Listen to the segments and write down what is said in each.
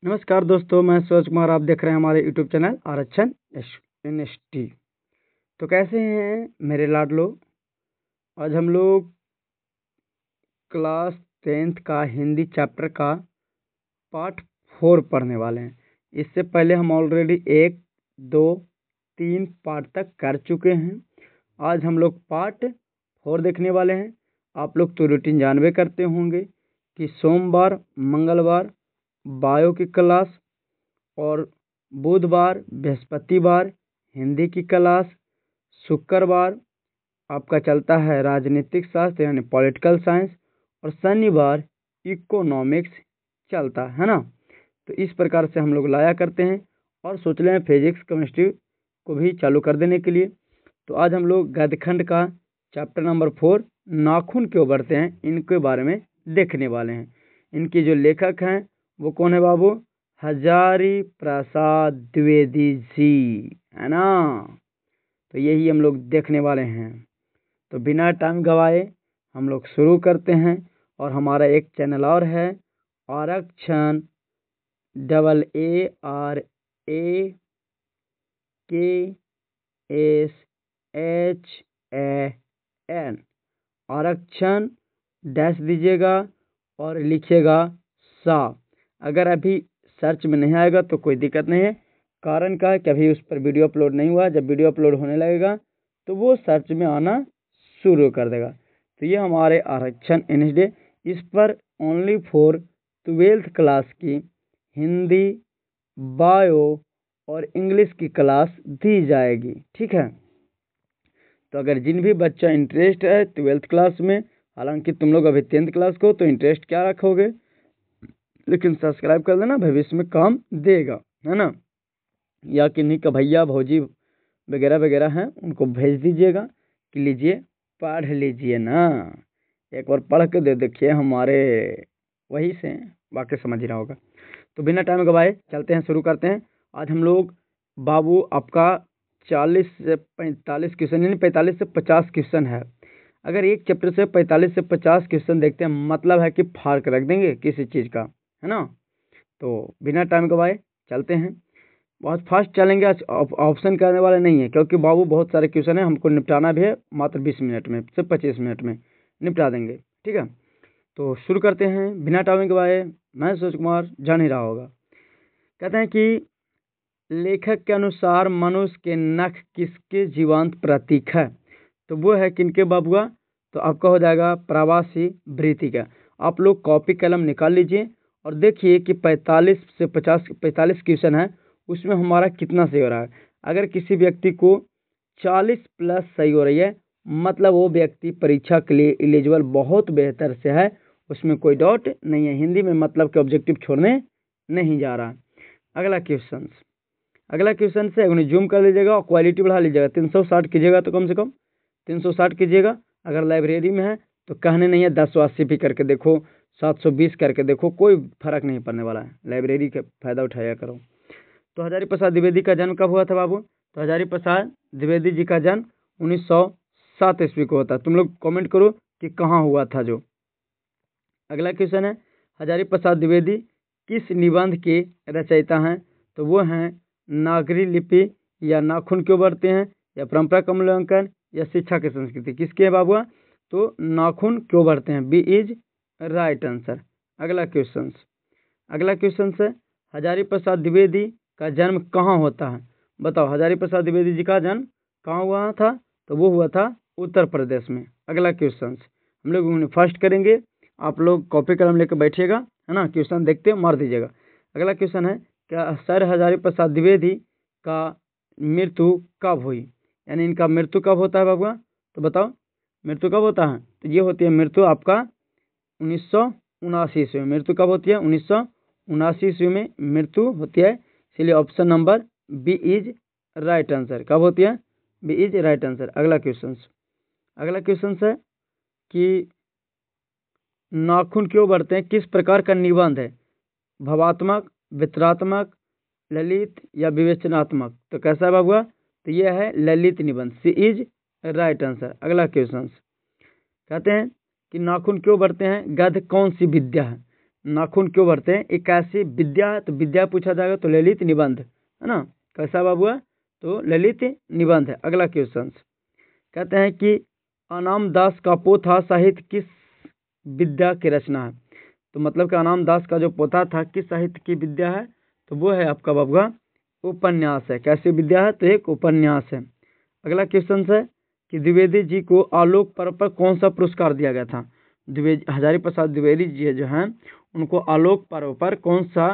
नमस्कार दोस्तों, मैं सूरज कुमार। आप देख रहे हैं हमारे यूट्यूब चैनल आरक्षण NST। तो कैसे हैं मेरे लाडलो। आज हम लोग क्लास 10th का हिंदी चैप्टर का पार्ट 4 पढ़ने वाले हैं। इससे पहले हम ऑलरेडी 1, 2, 3 पार्ट तक कर चुके हैं। आज हम लोग पार्ट 4 देखने वाले हैं। आप लोग तो रूटीन जानबे करते होंगे कि सोमवार, मंगलवार बायो की क्लास और बुधवार, बृहस्पतिवार हिंदी की क्लास, शुक्रवार आपका चलता है राजनीतिक शास्त्र यानी पॉलिटिकल साइंस, और शनिवार इकोनॉमिक्स चलता है ना। तो इस प्रकार से हम लोग लाया करते हैं और सोच रहे हैं फिजिक्स केमिस्ट्री को भी चालू कर देने के लिए। तो आज हम लोग गद्यखंड का चैप्टर नंबर 4 नाखून क्यों बढ़ते हैं इनके बारे में देखने वाले हैं। इनके जो लेखक हैं वो कौन है बाबू? हजारी प्रसाद द्विवेदी जी, है ना। तो यही हम लोग देखने वाले हैं। तो बिना टाइम गवाए हम लोग शुरू करते हैं। और हमारा एक चैनल और है, आरक्षण AARAKSHAN। आरक्षण डैश दीजिएगा और लिखिएगा सा। अगर अभी सर्च में नहीं आएगा तो कोई दिक्कत नहीं है। कारण का है कि अभी उस पर वीडियो अपलोड नहीं हुआ। जब वीडियो अपलोड होने लगेगा तो वो सर्च में आना शुरू कर देगा। तो ये हमारे आरक्षण NSD, इस पर ओनली फॉर 12th क्लास की हिंदी, बायो और इंग्लिश की क्लास दी जाएगी, ठीक है। तो अगर जिन भी बच्चा इंटरेस्ट है 12th क्लास में, हालांकि तुम लोग अभी 10th क्लास को, तो इंटरेस्ट क्या रखोगे, लेकिन सब्सक्राइब कर देना, भविष्य में काम देगा, है ना। या किन्हीं का भैया भौजी वगैरह वगैरह हैं उनको भेज दीजिएगा कि लीजिए पढ़ लीजिए ना। एक बार पढ़ के दे देखिए, हमारे वही से बाकी समझ ही रहा होगा। तो बिना टाइम गवाए चलते हैं, शुरू करते हैं। आज हम लोग बाबू आपका 40 से 45 क्वेश्चन यानी 45 से 50 क्वेश्चन है। अगर एक चैप्टर से 45 से 50 क्वेश्चन देखते हैं, मतलब है कि फाड़ के रख देंगे किसी चीज़ का, है ना। तो बिना टाइम गवाए चलते हैं। बहुत फास्ट चलेंगे, आज ऑप्शन करने वाले नहीं है, क्योंकि बाबू बहुत सारे क्वेश्चन है, हमको निपटाना भी है। मात्र 20 मिनट में से 25 मिनट में निपटा देंगे, ठीक है। तो शुरू करते हैं बिना टाइम गवाए। मैं सूरज कुमार, जान ही रहा होगा। कहते हैं कि लेखक के अनुसार मनुष्य के नख किसके जीवांत प्रतीक है? तो वो है किनके बाबुआ? तो आपका हो जाएगा प्रवासी वृत्ति का। आप लोग कॉपी कलम निकाल लीजिए और देखिए कि 45 से 45 क्वेश्चन है, उसमें हमारा कितना सही हो रहा है। अगर किसी व्यक्ति को 40 प्लस सही हो रही है, मतलब वो व्यक्ति परीक्षा के लिए एलिजिबल बहुत बेहतर से है, उसमें कोई डाउट नहीं है। हिंदी में मतलब के ऑब्जेक्टिव छोड़ने नहीं जा रहा। अगला क्वेश्चन से उन्हें जूम कर लीजिएगा और क्वालिटी बढ़ा लीजिएगा। 360 कीजिएगा, तो कम से कम 360 कीजिएगा। अगर लाइब्रेरी में है तो कहने नहीं है 1080 भी करके देखो, 720 करके देखो, कोई फर्क नहीं पड़ने वाला है। लाइब्रेरी का फायदा उठाया करो। तो हजारी प्रसाद द्विवेदी का जन्म कब हुआ था बाबू? तो हजारी प्रसाद द्विवेदी जी का जन्म 1907 ईस्वी को होता है। तुम लोग कमेंट करो कि कहाँ हुआ था जो। अगला क्वेश्चन है, हजारी प्रसाद द्विवेदी किस निबंध के रचयिता हैं? तो वो हैं नागरी लिपि, या नाखून क्यों बढ़ते हैं, या परंपरा का मूल्यांकन, या शिक्षा की संस्कृति। किसके है बाबुआ? तो नाखून क्यों बढ़ते हैं, बी इज राइट आंसर। अगला क्वेश्चन से, हजारी प्रसाद द्विवेदी का जन्म कहाँ होता है? बताओ, हजारी प्रसाद द्विवेदी जी का जन्म कहाँ हुआ था? तो वो हुआ था उत्तर प्रदेश में। अगला क्वेश्चन हम लोग फर्स्ट करेंगे, आप लोग कॉपी कलम लेकर बैठिएगा, है ना। क्वेश्चन देखते मार दीजिएगा। अगला क्वेश्चन है, क्या सर हजारी प्रसाद द्विवेदी का मृत्यु कब हुई, यानी इनका मृत्यु कब होता है बाबुआ? तो बताओ मृत्यु कब होता है? तो ये होती है मृत्यु आपका 1979 ईस्वी में। मृत्यु कब होती है? 1979 ईस्वी में मृत्यु होती है। इसलिए option number B is right answer. कब होती है? B is right answer. अगला क्वेश्चन है कि नाखून क्यों बढ़ते हैं किस प्रकार का निबंध है? भावात्मक, वितरात्मक, ललित या विवेचनात्मक। तो कैसा है बाबुआ? तो यह है ललित निबंध, सी इज राइट आंसर। अगला क्वेश्चन कहते हैं कि नाखून क्यों बढ़ते हैं गद्य कौन सी विद्या है? नाखून क्यों बढ़ते हैं? एक ऐसी विद्या है, तो विद्या पूछा जाएगा तो ललित निबंध है ना। कैसा बाबू है? तो ललित निबंध है। अगला क्वेश्चन कहते हैं कि अनाम दास का पोथा साहित्य किस विद्या की रचना है? तो मतलब कि अनाम दास का जो पोथा था किस साहित्य की विद्या है? तो वो है आपका बाबूआ उपन्यास है। कैसी विद्या है? तो एक उपन्यास है। अगला क्वेश्चन है कि द्विवेदी जी को आलोक पर्व पर कौन सा पुरस्कार दिया गया था? हजारी प्रसाद द्विवेदी जी जो हैं उनको आलोक पर्व पर कौन सा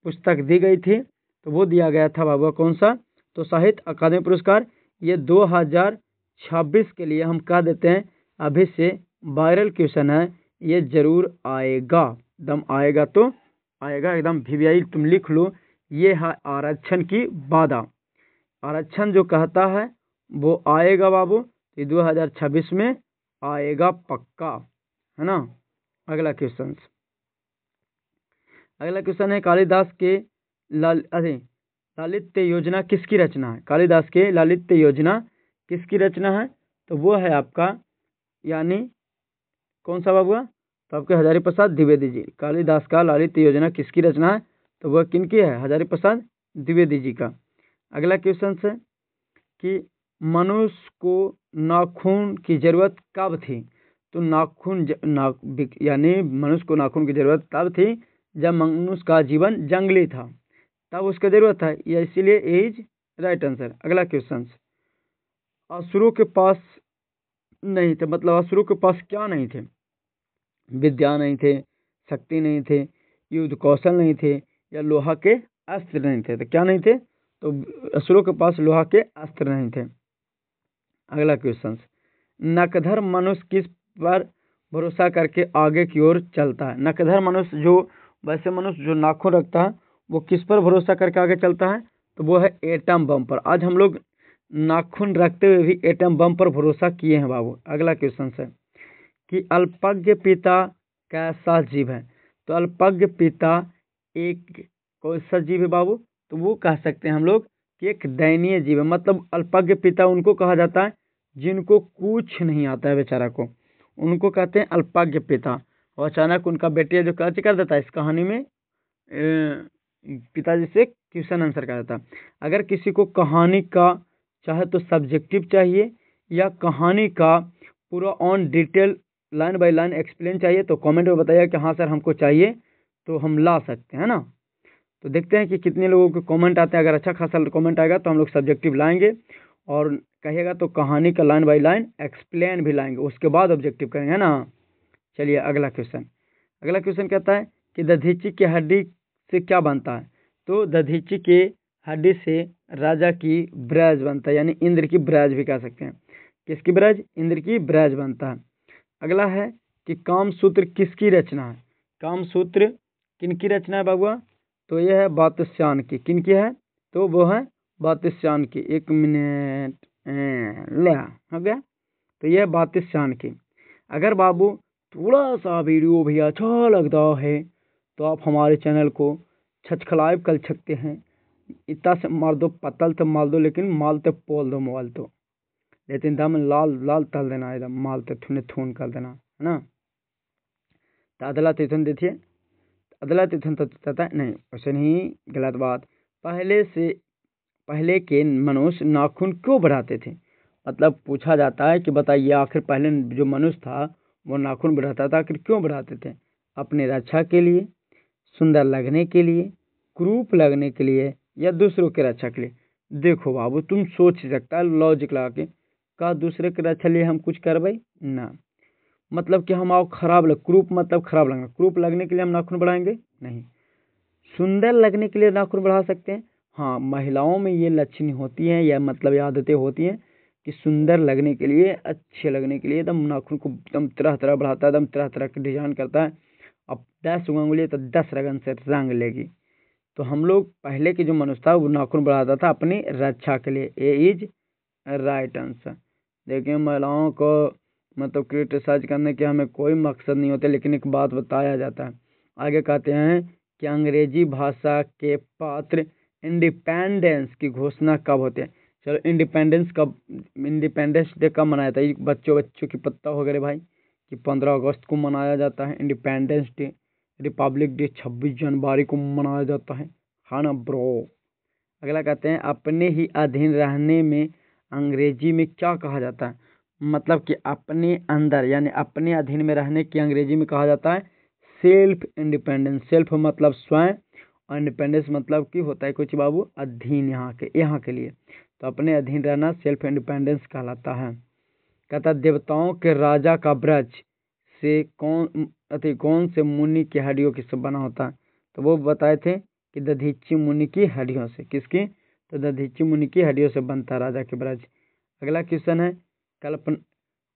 पुस्तक दी गई थी? तो वो दिया गया था बाबूआ कौन सा? तो साहित्य अकादमी पुरस्कार। ये 2026 के लिए हम कह देते हैं अभी से वायरल क्वेश्चन है, ये जरूर आएगा, एकदम आएगा तो आएगा एकदम। वीवीआई तुम लिख लो, ये है आरक्षण की वादा। आरक्षण जो कहता है वो आएगा बाबू, ये 2026 में आएगा पक्का, है ना। अगला क्वेश्चन है कालिदास के लालित्य योजना किसकी रचना है? कालिदास के लालित्य योजना किसकी रचना है? तो वो है आपका यानी कौन सा बाबू? तो आपके हजारी प्रसाद द्विवेदी जी। कालिदास का लालित्य योजना किसकी रचना है? तो वह किनकी है? हजारी प्रसाद द्विवेदी जी का। अगला क्वेश्चन है कि मनुष्य को नाखून की जरूरत कब थी? तो यानी मनुष्य को नाखून की जरूरत तब थी जब मनुष्य का जीवन जंगली था, तब उसका जरूरत था, या इसीलिए इज राइट आंसर। अगला क्वेश्चन, असुरों के पास नहीं थे, मतलब असुरों के पास क्या नहीं थे? विद्या नहीं थे, शक्ति नहीं थे, युद्ध कौशल नहीं थे, या लोहा के अस्त्र नहीं थे। तो क्या नहीं थे? तो असुरों के पास लोहा के अस्त्र नहीं थे। अगला क्वेश्चन, नकधर मनुष्य किस पर भरोसा करके आगे की ओर चलता है? नकधर मनुष्य जो वैसे मनुष्य जो नाखून रखता है वो किस पर भरोसा करके आगे चलता है? तो वो है एटम बम पर। आज हम लोग नाखून रखते हुए भी एटम बम पर भरोसा किए हैं बाबू। अगला क्वेश्चन है कि अल्पज्ञ पिता कैसा जीव है? तो अल्पज्ञ पिता एक कौन सा जीव है बाबू? तो वो कह सकते हैं हम लोग कि एक दयनीय जीव है। मतलब अल्पज्ञ पिता उनको कहा जाता है जिनको कुछ नहीं आता है बेचारा को, उनको कहते हैं अल्पज्ञ पिता। और अचानक उनका बेटिया जो कर्ज कर देता है इस कहानी में पिताजी से क्वेश्चन आंसर कर देता। अगर किसी को कहानी का चाहे तो सब्जेक्टिव चाहिए या कहानी का पूरा on detail line by line explain चाहिए तो कमेंट में बताइए कि हाँ सर हमको चाहिए, तो हम ला सकते हैं ना। तो देखते हैं कि कितने लोगों के कमेंट आते हैं। अगर अच्छा खासा कमेंट आएगा तो हम लोग सब्जेक्टिव लाएंगे, और कहिएगा तो कहानी का लाइन बाय लाइन एक्सप्लेन भी लाएंगे, उसके बाद ऑब्जेक्टिव करेंगे ना। चलिए अगला क्वेश्चन कहता है कि दधीची की हड्डी से क्या बनता है? तो दधीची के हड्डी से राजा की ब्रज बनता है, यानी इंद्र की ब्रज भी कह सकते हैं। किसकी ब्रज? इंद्र की ब्रज बनता है। अगला है कि कामसूत्र किसकी रचना है? कामसूत्र किनकी रचना है बाबुआ? तो यह है वात्स्यायन की। किनकी है? तो वो है वात्स्यायन की। एक मिनट ले हो गया। तो यह वात्स्यायन की। अगर बाबू थोड़ा सा वीडियो भी अच्छा लगता है तो आप हमारे चैनल को सब्सक्राइब कर सकते हैं। इतना से मार दो, पतल तो मार दो, लेकिन माल तो पोल दो मोबाइल तो, लेकिन दम लाल लाल तल देना, एकदम माल तो थूने थून कर देना, है ना। तो अदला तिथुन देखिए, अदला तिथुन तो नहीं, वैसे नहीं, गलत बात। पहले के मनुष्य नाखून क्यों बढ़ाते थे? मतलब पूछा जाता है कि बताइए आखिर पहले जो मनुष्य था वो नाखून बढ़ाता था, आखिर क्यों बढ़ाते थे? अपने रक्षा के लिए, सुंदर लगने के लिए, क्रूप लगने के लिए, या दूसरों की रक्षा के लिए? देखो बाबू तुम सोच सकता है लॉजिक लगा के, का दूसरे की रक्षा लिए हम कुछ कर भाई ना, मतलब कि हम आओ खराब लग, क्रूप मतलब खराब लगना, क्रूप लगने के लिए हम नाखून बढ़ाएंगे नहीं। सुंदर लगने के लिए नाखून बढ़ा सकते हैं। हाँ, महिलाओं में ये लक्षण होती हैं या मतलब ये आदतें होती हैं कि सुंदर लगने के लिए, अच्छे लगने के लिए एकदम नाखून को एकदम तरह तरह बढ़ाता है, एकदम तरह तरह के डिजाइन करता है। अब 10 उंगली तो 10 रगन से रंग लेगी। तो हम लोग पहले के जो मनुष्य था वो नाखून बढ़ाता था अपनी रक्षा के लिए। ए इज राइट आंसर। देखिए महिलाओं को मतलब क्रिटिसाइज करने के हमें कोई मकसद नहीं होता, लेकिन एक बात बताया जाता है। आगे कहते हैं कि अंग्रेजी भाषा के पात्र इंडिपेंडेंस की घोषणा कब होते हैं? चलो इंडिपेंडेंस डे कब मनाया था? बच्चों की पत्ता हो गए भाई कि 15 अगस्त को मनाया जाता है इंडिपेंडेंस डे। रिपब्लिक डे 26 जनवरी को मनाया जाता है, हाँ ना ब्रो। अगला कहते हैं अपने ही अधीन रहने में अंग्रेजी में क्या कहा जाता है। मतलब कि अपने अंदर यानी अपने अधीन में रहने की अंग्रेजी में कहा जाता है सेल्फ इंडिपेंडेंस। सेल्फ मतलब स्वयं और इंडिपेंडेंस मतलब कि होता है कुछ बाबू अधीन, यहाँ के लिए। तो अपने अधीन रहना सेल्फ इंडिपेंडेंस कहलाता है। कहता देवताओं के राजा का ब्रज से कौन से मुनि की हड्डियों की सब बना होता है। तो वो बताए थे कि दधीची मुनि की हड्डियों से। किसकी? तो दधीची मुनि की हड्डियों से बनता है राजा के ब्रज। अगला क्वेश्चन है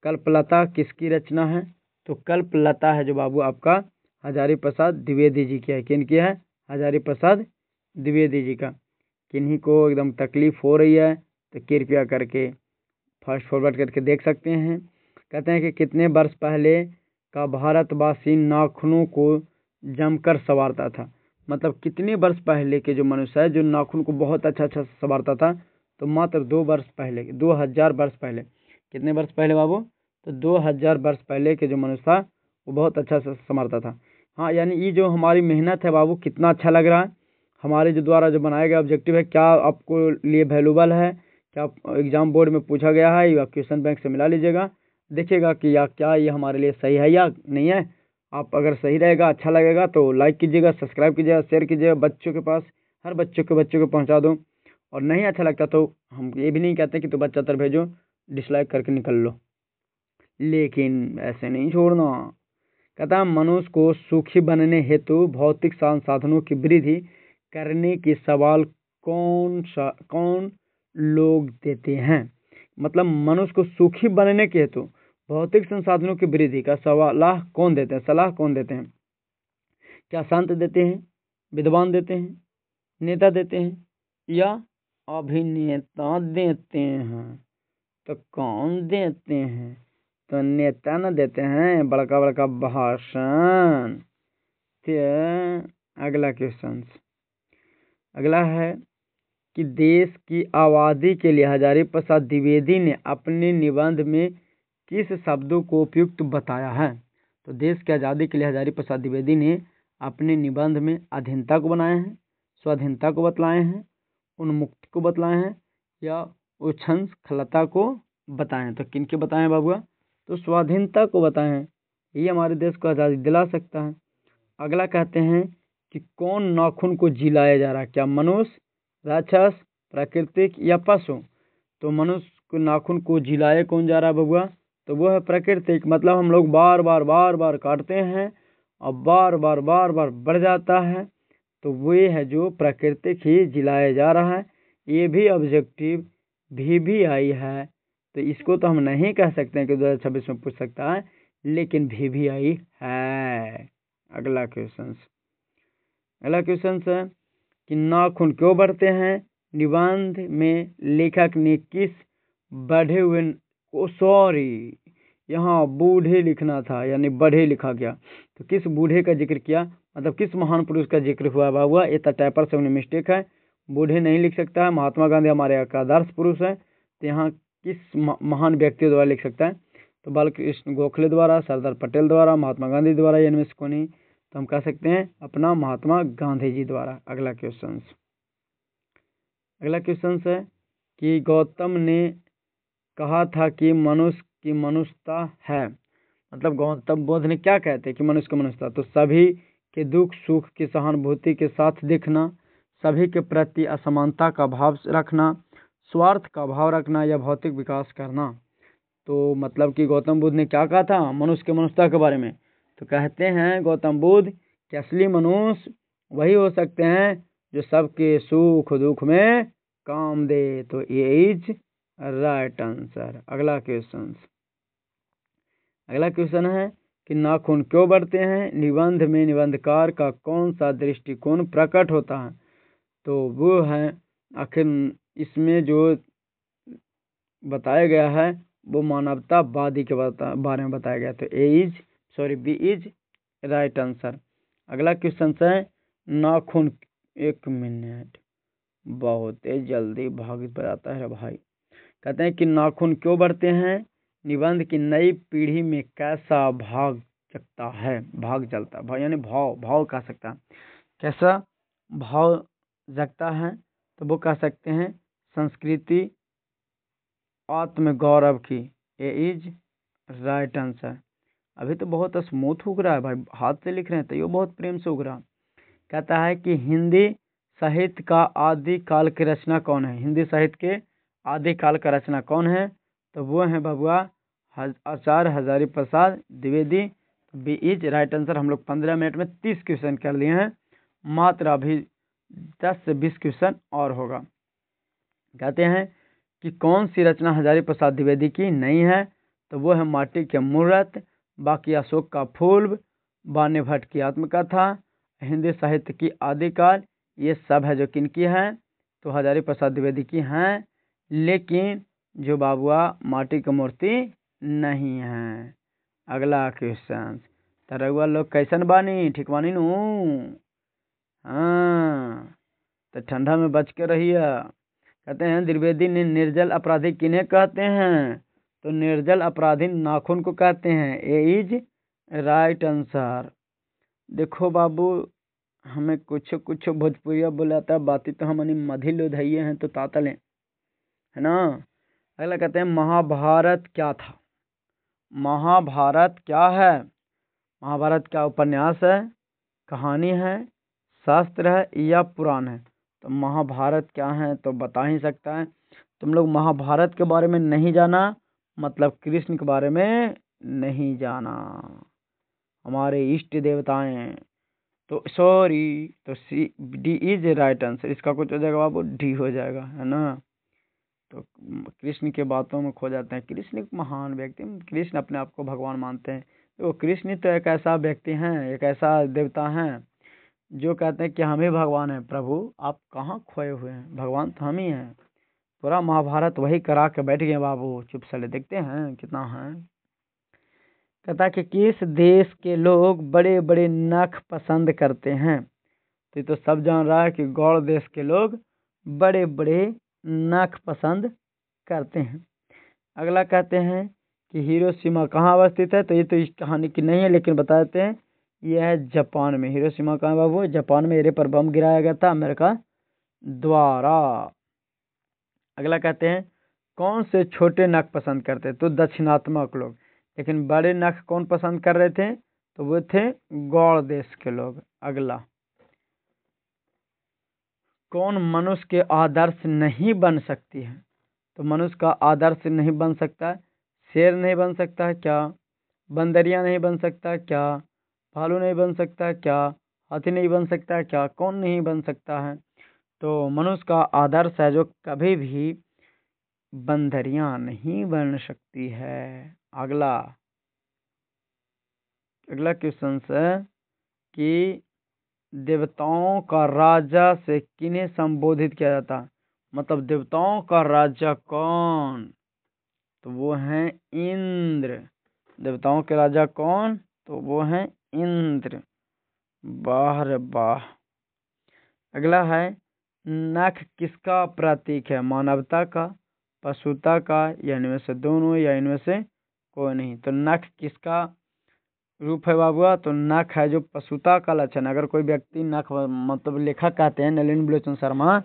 कल्पलता किसकी रचना है। तो कल्पलता है जो बाबू आपका हजारी प्रसाद द्विवेदी जी की है। किन की है? हजारी प्रसाद द्विवेदी जी का। किन्हीं को एकदम तकलीफ हो रही है तो कृपया करके फास्ट फॉरवर्ड करके देख सकते हैं। कहते हैं कि कितने वर्ष पहले का भारतवासी नाखूनों को जमकर संवारता था। मतलब कितने वर्ष पहले के जो मनुष्य है जो नाखून को बहुत अच्छा संवारता था। तो मात्र 2 वर्ष पहले, 2000 वर्ष पहले। कितने वर्ष पहले बाबू? तो 2000 वर्ष पहले के जो मनुष्य था वो बहुत अच्छा से संवारता था। हाँ, यानी ये जो हमारी मेहनत है बाबू कितना अच्छा लग रहा है। हमारे जो द्वारा जो बनाया गया ऑब्जेक्टिव है क्या आपको लिए वैल्यूबल है, क्या एग्जाम बोर्ड में पूछा गया है या क्वेश्चन बैंक से मिला लीजिएगा, देखिएगा कि या क्या ये हमारे लिए सही है या नहीं है। आप अगर सही रहेगा, अच्छा लगेगा तो लाइक कीजिएगा, सब्सक्राइब कीजिएगा, शेयर कीजिएगा बच्चों के पास, हर बच्चों को पहुंचा दो। और नहीं अच्छा लगता तो हम ये भी नहीं कहते कि तो बच्चा तर भेजो, डिसलाइक करके निकल लो, लेकिन ऐसे नहीं छोड़ना। कहता मनुष्य को सुखी बनने हेतु भौतिक संसाधनों की वृद्धि करने की सवाल कौन लोग देते हैं। मतलब मनुष्य को सुखी बनने के हेतु भौतिक संसाधनों की वृद्धि का सलाह कौन देते हैं? सलाह कौन देते हैं? क्या संत देते हैं, विद्वान देते हैं, नेता देते हैं या अभिनेता देते हैं? तो कौन देते हैं? तो नेता न देते हैं बड़का बड़का भाषण। अगला क्वेश्चन, अगला है कि देश की आबादी के लिए हजारी प्रसाद द्विवेदी ने अपने निबंध में किस शब्दों को उपयुक्त बताया है। तो देश की आज़ादी के लिए हजारी प्रसाद द्विवेदी ने अपने निबंध में अधीनता को बनाए हैं, स्वाधीनता को बतलाए हैं, उन्मुक्ति को बतलाए हैं या उच्छृंखलता को बताए हैं। तो किन के बताए हैं बाबुआ? तो स्वाधीनता को बताए हैं। ये हमारे देश को आज़ादी दिला सकता है। अगला कहते हैं कि कौन नाखून को जिलाया जा रहा है? क्या मनुष्य, राक्षस, प्राकृतिक या पशु? तो मनुष्य को नाखून को जिलाए कौन जा रहा है बबुआ? तो वो है प्राकृतिक। मतलब हम लोग बार बार काटते हैं और बार बार बढ़ जाता है, तो वो है जो प्राकृतिक ही जिलाया जा रहा है। ये भी ऑब्जेक्टिव भी आई है, तो इसको तो हम नहीं कह सकते हैं कि 2026 में पूछ सकता है, लेकिन भी आई है। अगला क्वेश्चन है कि नाखून क्यों बढ़ते हैं। निबंध में लेखक ने किस बढ़े हुए को, सॉरी यहाँ बूढ़े लिखना था यानी बढ़े लिखा गया, तो किस बूढ़े का जिक्र किया, मतलब किस महान पुरुष का जिक्र हुआ बाबुआ? ये टाइपर से उन्हें मिस्टेक है, बूढ़े नहीं लिख सकता है। महात्मा गांधी हमारे आदर्श पुरुष है, तो यहाँ किस महान व्यक्ति द्वारा लिख सकता है? तो बालकृष्ण गोखले द्वारा, सरदार पटेल द्वारा, महात्मा गांधी द्वारा, इनमें से कौन? तो हम कह सकते हैं अपना महात्मा गांधी जी द्वारा। अगला क्वेश्चन है कि गौतम ने कहा था कि मनुष्य की मनुष्यता है। मतलब गौतम बुद्ध ने क्या कहते हैं कि मनुष्य की मनुष्यता? तो सभी के दुख सुख की सहानुभूति के साथ देखना, सभी के प्रति असमानता का भाव रखना, स्वार्थ का भाव रखना या भौतिक विकास करना। तो मतलब कि गौतम बुद्ध ने क्या कहा था मनुष्य की मनुष्यता के बारे में? तो कहते हैं गौतम बुद्ध कि असली मनुष्य वही हो सकते हैं जो सबके सुख दुख में काम दे। तो ये इज राइट आंसर। अगला क्वेश्चन है कि नाखून क्यों बढ़ते हैं। निबंध में निबंधकार का कौन सा दृष्टिकोण प्रकट होता है? तो वो है आखिर इसमें जो बताया गया है वो मानवतावादी के बारे में बताया गया। तो बी इज राइट आंसर। अगला क्वेश्चन है नाखून, एक मिनट बहुत ही जल्दी भाग बताता है भाई। कहते हैं कि नाखून क्यों बढ़ते हैं। निबंध की नई पीढ़ी में कैसा भाग जगता है, भाग जलता है, भाव यानी भाव, भाव कह सकता है। कैसा भाव जगता है? तो वो कह सकते हैं संस्कृति आत्म गौरव की। ए इज राइट आंसर। अभी तो बहुत स्मूथ उग रहा है भाई, हाथ से लिख रहे हैं तो ये बहुत प्रेम से उग रहा। कहता है कि हिंदी साहित्य का आदि काल की रचना कौन है? हिंदी साहित्य के आदि काल का रचना कौन है? तो वो है बबुआ Acharya Hazari Prasad Dwivedi. B is right answer. हम लोग 15 मिनट में 30 क्वेश्चन कर लिए हैं, मात्र अभी 10 से 20 क्वेश्चन और होगा। कहते हैं कि कौन सी रचना हजारी प्रसाद द्विवेदी की नहीं है? तो वो है माटी के मूर्त, बाकी अशोक का फूल, बाने भट्ट की आत्मकथा, हिंदी साहित्य की आदिकाल, ये सब है जो किनकी हैं? तो हजारी प्रसाद द्विवेदी की हैं। लेकिन जो बाबुआ माटी की मूर्ति नहीं है। अगला क्वेश्चन, तरहुआ लोग कैसन बानी? ठीक बानी नू? हाँ, तो ठंडा में बच के रहिए। कहते हैं द्विवेदी ने निर्जल अपराधी किन्हें कहते हैं? तो निर्जल अपराधी नाखून को कहते हैं। ए इज राइट आंसर। देखो बाबू, हमें कुछ कुछ भोजपुरिया बोलाता है, बाती तो हमनी मधी लोधैये हैं तो तातल हैं, है ना। अगला कहते हैं महाभारत क्या था? महाभारत क्या है? महाभारत क्या उपन्यास है, कहानी है, शास्त्र है या पुराण है? तो महाभारत क्या है तो बता ही सकता है। तुम लोग महाभारत के बारे में नहीं जाना मतलब कृष्ण के बारे में नहीं जाना, हमारे इष्ट देवताएं। तो सॉरी, तो C D is right answer. इसका कुछ हो जाएगा बाबू, डी हो जाएगा, है ना। तो कृष्ण के बातों में खो जाते हैं। कृष्ण एक महान व्यक्ति, कृष्ण अपने आप को भगवान मानते हैं। तो कृष्ण तो एक ऐसा व्यक्ति हैं, एक ऐसा देवता हैं जो कहते हैं कि हम ही भगवान हैं। प्रभु आप कहाँ खोए हुए हैं, भगवान तो हम ही हैं। पूरा महाभारत वही करा के बैठ गए बाबू, चुप साले, देखते हैं कितना है। कहता है कि किस देश के लोग बड़े बड़े नख पसंद करते हैं? तो ये तो सब जान रहा है कि गौड़ देश के लोग बड़े बड़े नख पसंद करते हैं। अगला कहते हैं कि हिरोशिमा कहाँ अवस्थित है? तो ये तो इस कहानी की नहीं है, लेकिन बता देते हैं यह है जापान में। हिरोशिमा कहाँ बाबू? जापान में। एरे पर बम गिराया गया था अमेरिका द्वारा। अगला कहते हैं कौन से छोटे नख पसंद करते? तो दक्षिणात्मक लोग। लेकिन बड़े नख कौन पसंद कर रहे थे? तो वो थे गौड़ देश के लोग। अगला, कौन मनुष्य के आदर्श नहीं बन सकती है? तो मनुष्य का आदर्श नहीं बन सकता? शेर नहीं बन सकता है क्या? बंदरिया नहीं बन सकता क्या? भालू नहीं बन सकता क्या? हाथी नहीं बन सकता क्या? कौन नहीं बन सकता है? तो मनुष्य का आदर्श है जो कभी भी बंदरिया नहीं बन सकती है। अगला अगला क्वेश्चन है कि देवताओं का राजा से किन्हें संबोधित किया जाता? मतलब देवताओं का राजा कौन? तो वो हैं इंद्र। देवताओं के राजा कौन? तो वो हैं इंद्र। वाह रे वाह। अगला है नख किसका प्रतीक है? मानवता का, पशुता का, या इनमें से दोनों, या इनमें से कोई नहीं? तो नख किसका रूप है बाबुआ? तो नख है जो पशुता का लक्षण। अगर कोई व्यक्ति नख, मतलब लेखक कहते हैं नलिनी बलोचन शर्मा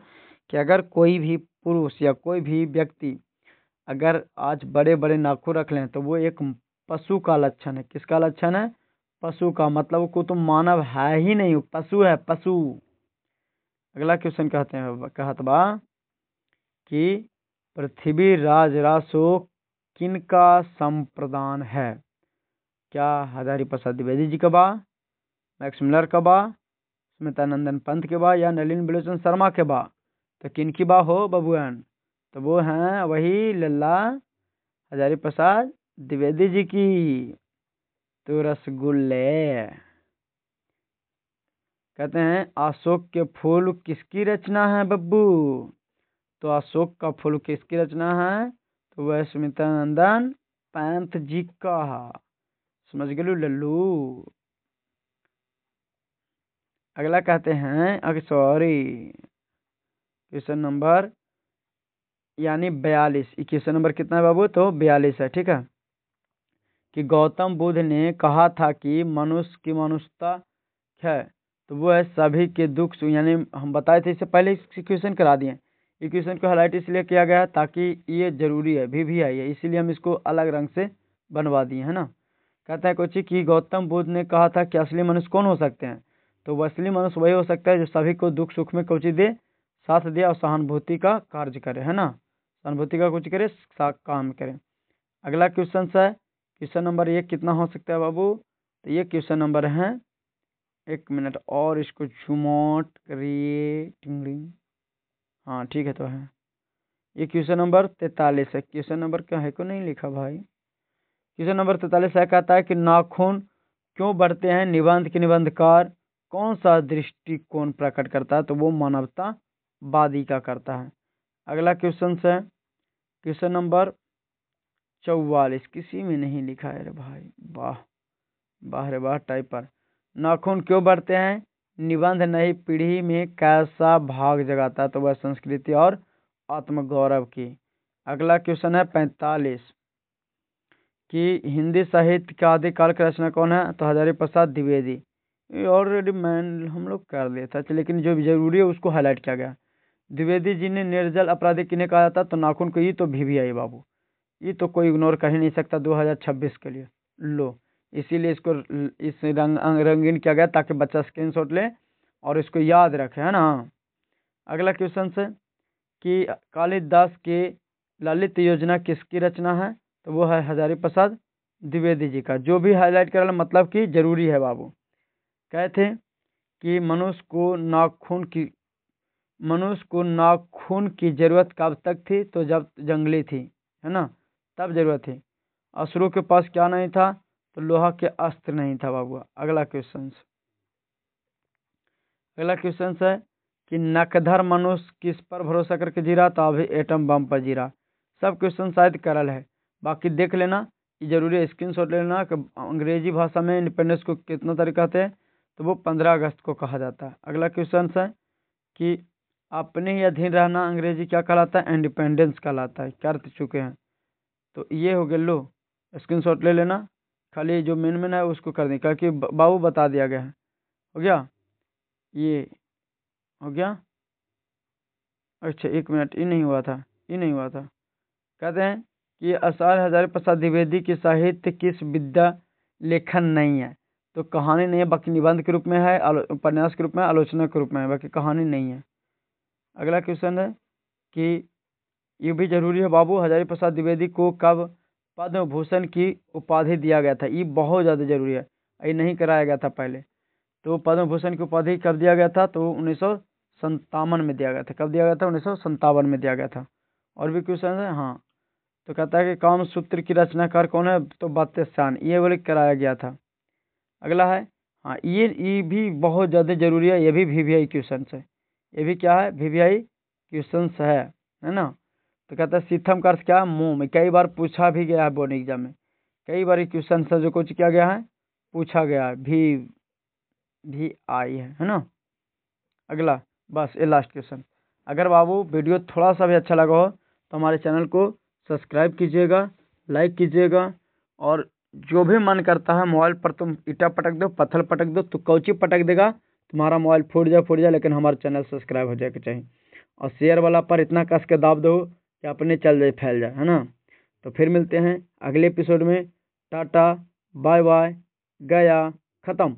कि अगर कोई भी पुरुष या कोई भी व्यक्ति अगर आज बड़े बड़े नाखून रख लें तो वो एक पशु का लक्षण है। किसका लक्षण है? पशु का। मतलब को तो मानव है ही नहीं, पशु है, पशु। अगला क्वेश्चन कहत बा कि पृथ्वी राज रासो किनका संप्रदान है? क्या हजारी प्रसाद द्विवेदी जी का बा, मैक्स मिलर का बा, स्मितानंदन पंत के बा, या नलिनी बलोचन शर्मा के बा? तो किनकी बा हो बबुआन? तो वो हैं वही लल्ला हजारी प्रसाद द्विवेदी जी की। तो रसगुल्ले। कहते हैं अशोक के फूल किसकी रचना है बब्बू? तो अशोक का फूल किसकी रचना है? तो वह स्मितानंदन पंत जी का। समझ गए लल्लू। अगला कहते हैं, अगर सॉरी, क्वेश्चन नंबर यानी 42। क्वेश्चन नंबर कितना है बाबू? तो 42 है, ठीक है। कि गौतम बुद्ध ने कहा था कि मनुष्य की मनुष्यता है, तो वो है सभी के दुख यानी हम बताए थे इससे पहले, इस क्वेश्चन करा दिए। ये क्वेश्चन को हाईलाइट इसलिए किया गया है ताकि ये जरूरी है, भी आई है, इसीलिए हम इसको अलग रंग से बनवा दिए है ना। कहता है कोची कि गौतम बुद्ध ने कहा था कि असली मनुष्य कौन हो सकते हैं, तो वो असली मनुष्य वही हो सकता है जो सभी को दुख सुख में कोची दे, साथ दे और सहानुभूति का कार्य करे, है ना, सहानुभूति का कुछ करे, काम करे। अगला क्वेश्चन है क्वेश्चन नंबर 1 कितना हो सकता है बाबू, तो ये क्वेश्चन नंबर है, 1 मिनट और इसको झुमोट करिए, टिंगलिंग, हाँ ठीक है, तो है ये क्वेश्चन नंबर 43 है। क्वेश्चन नंबर क्या है को नहीं लिखा भाई। क्वेश्चन नंबर 43 है, कहता है कि नाखून क्यों बढ़ते हैं, निबंध के निबंधकार कौन सा दृष्टिकोण प्रकट करता है, तो वो मानवतावादी का करता है। अगला क्वेश्चन है क्वेश्चन नंबर 44, किसी में नहीं लिखा है रे भाई, वाह वाह रे वाह टाइपर। नाखून क्यों बढ़ते हैं, निबंध नई पीढ़ी में कैसा भाग जगाता है, तो वह संस्कृति और आत्मगौरव की। अगला क्वेश्चन है 45 कि हिंदी साहित्य का आदिकाल का रचना कौन है, तो हजारी प्रसाद द्विवेदी। ये ऑलरेडी मैं हम लोग कर लिया था, लेकिन जो जरूरी है उसको हाईलाइट किया गया। द्विवेदी जी ने निर्जल अपराधी किन्हें कहा जाता, तो नाखून को, ये तो भी आई बाबू, ये तो कोई इग्नोर कर ही नहीं सकता 2026 के लिए। लो, इसीलिए इसको इस रंगीन किया गया ताकि बच्चा स्क्रीनशॉट ले और इसको याद रखे, है ना। अगला क्वेश्चन से कि कालिदास के ललित योजना किसकी रचना है, तो वो है हजारी प्रसाद द्विवेदी जी का। जो भी हाईलाइट कर मतलब कि जरूरी है बाबू। कहते हैं कि मनुष्य को नाखून की जरूरत कब तक थी, तो जब जंगली थी, है ना, तब जरूरत थी। असुरों के पास क्या नहीं था, तो लोहा के अस्त्र नहीं था बाबू। अगला क्वेश्चन है कि नकधर मनुष्य किस पर भरोसा करके जी रहा, तो अभी एटम बम पर जी रहा। सब क्वेश्चन शायद करल है, बाकी देख लेना, ये जरूरी है, स्क्रीनशॉट ले लेना कि अंग्रेजी भाषा में इंडिपेंडेंस को कितना तारीख कहते हैं, तो वो 15 अगस्त को कहा जाता है। अगला क्वेश्चन है कि अपने ही अधीन रहना अंग्रेजी क्या कहलाता है, इंडिपेंडेंस कहलाता है, कर चुके हैं। तो ये हो गया, लो स्क्रीनशॉट ले लेना, खाली जो मेन है उसको कर दें, क्योंकि बाबू बता दिया गया है। हो गया, ये हो गया। अच्छा 1 मिनट, ये नहीं हुआ था। कहते हैं कि आचार्य हजारी प्रसाद द्विवेदी की साहित्य किस विद्या लेखन नहीं है, तो कहानी नहीं है, बाकी निबंध के रूप में है, उपन्यास के रूप में, आलोचना के रूप में है, बाकी कहानी नहीं है। अगला क्वेश्चन है कि ये भी जरूरी है बाबू, हजारी प्रसाद द्विवेदी को कब पद्म भूषण की उपाधि दिया गया था, ये बहुत ज़्यादा जरूरी है, ये नहीं कराया गया था पहले। तो पद्म भूषण की उपाधि कब दिया गया था, तो 1957 में दिया गया था। कब दिया गया था, 1957 में दिया गया था। और भी क्वेश्चन है, हाँ, तो कहता है कि कामसूत्र की रचनाकार कौन है, तो बात्सायन, ये बोले कराया गया था। अगला है, हाँ, ये भी बहुत ज़्यादा जरूरी है, ये भी VVI क्वेश्चन है, ये भी क्या है, VVI क्वेश्चन है ना। तो कहता है सीथम का अर्थ क्या है, मोम, कई बार पूछा भी गया है बोर्ड एग्जाम में, कई बार क्वेश्चन है जो कुछ किया गया है, पूछा गया है, भी आई है ना। अगला, बस ये लास्ट क्वेश्चन। अगर बाबू वीडियो थोड़ा सा भी अच्छा लगा हो तो हमारे चैनल को सब्सक्राइब कीजिएगा, लाइक कीजिएगा, और जो भी मन करता है मोबाइल पर तुम ईटा पटक दो, पत्थर पटक दो, तो कौची पटक देगा, तुम्हारा मोबाइल फूट जाए, लेकिन हमारा चैनल सब्सक्राइब हो जाएगा चाहिए। और शेयर वाला पर इतना कस के दाब दो कि अपने चल जाए, फैल जाए, है ना। तो फिर मिलते हैं अगले एपिसोड में। टाटा बाय बाय, गया, ख़त्म।